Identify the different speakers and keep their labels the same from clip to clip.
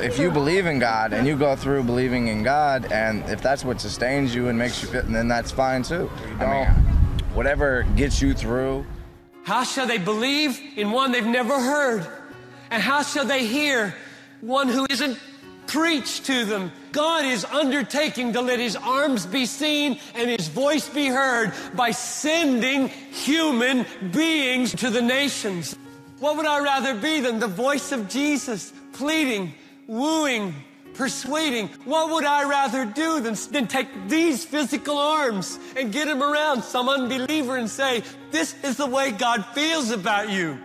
Speaker 1: If you believe in God and you go through believing in God, and if that's what sustains you and makes you fit, then that's fine too. Whatever gets you through.
Speaker 2: How shall they believe in one they've never heard? And how shall they hear one who isn't preached to them? God is undertaking to let his arms be seen and his voice be heard by sending human beings to the nations. What would I rather be than the voice of Jesus, pleading, wooing, persuading? What would I rather do than take these physical arms and get them around some unbeliever and say, this is the way God feels about you?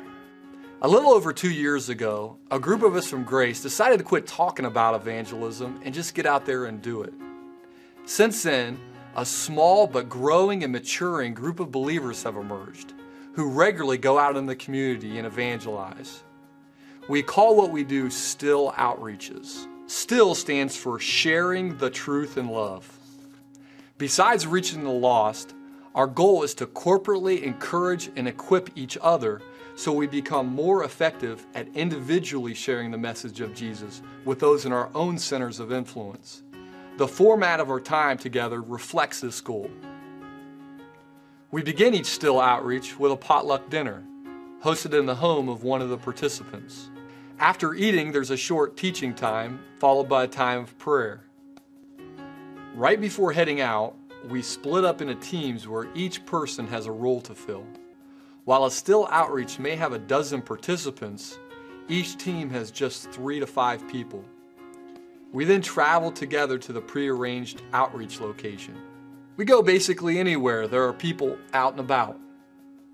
Speaker 3: A little over 2 years ago, a group of us from Grace decided to quit talking about evangelism and just get out there and do it. Since then, a small but growing and maturing group of believers have emerged who regularly go out in the community and evangelize. We call what we do STIL Outreaches. STIL stands for Sharing the Truth in Love. Besides reaching the lost, our goal is to corporately encourage and equip each other so we become more effective at individually sharing the message of Jesus with those in our own centers of influence. The format of our time together reflects this goal. We begin each STIL outreach with a potluck dinner, hosted in the home of one of the participants. After eating, there's a short teaching time, followed by a time of prayer. Right before heading out, we split up into teams where each person has a role to fill. While a STIL outreach may have a dozen participants, each team has just 3 to 5 people. We then travel together to the prearranged outreach location. We go basically anywhere there are people out and about.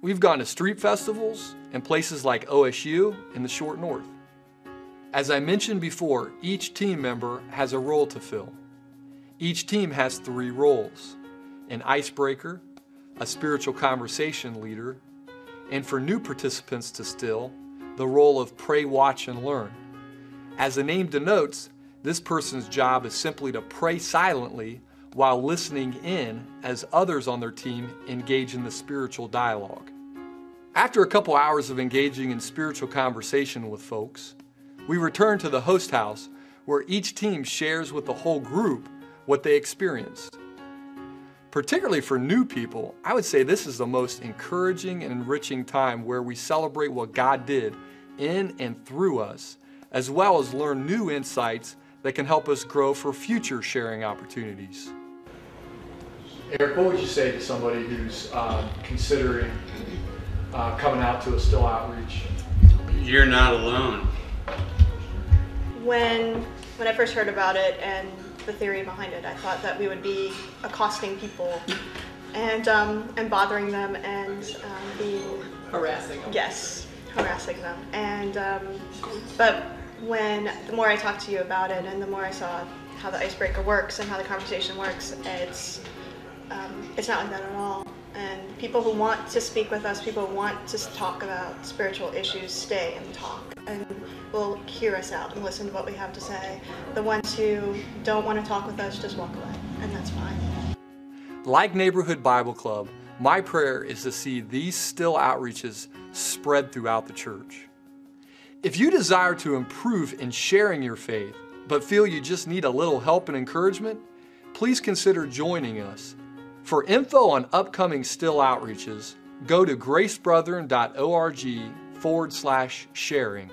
Speaker 3: We've gone to street festivals and places like OSU in the short north. As I mentioned before, each team member has a role to fill. Each team has 3 roles: an icebreaker, a spiritual conversation leader, and for new participants to STIL, the role of pray, watch, and learn. As the name denotes, this person's job is simply to pray silently while listening in as others on their team engage in the spiritual dialogue. After a couple hours of engaging in spiritual conversation with folks, we return to the host house where each team shares with the whole group what they experienced. Particularly for new people, I would say this is the most encouraging and enriching time where we celebrate what God did in and through us, as well as learn new insights that can help us grow for future sharing opportunities. Eric, what would you say to somebody who's considering coming out to a STIL outreach?
Speaker 4: You're not alone.
Speaker 5: When I first heard about it and the theory behind it, I thought that we would be accosting people and bothering them and being
Speaker 6: harassing them.
Speaker 5: Yes, harassing them. And but the more I talked to you about it and the more I saw how the icebreaker works and how the conversation works, it's not like that at all. And people who want to speak with us, people who want to talk about spiritual issues, stay and talk and will hear us out and listen to what we have to say. The ones who don't want to talk with us just walk away, and that's fine.
Speaker 3: Like Neighborhood Bible Club, my prayer is to see these STIL outreaches spread throughout the church. If you desire to improve in sharing your faith, but feel you just need a little help and encouragement, please consider joining us. For info on upcoming STIL outreaches, go to gracebrethren.org/sharing.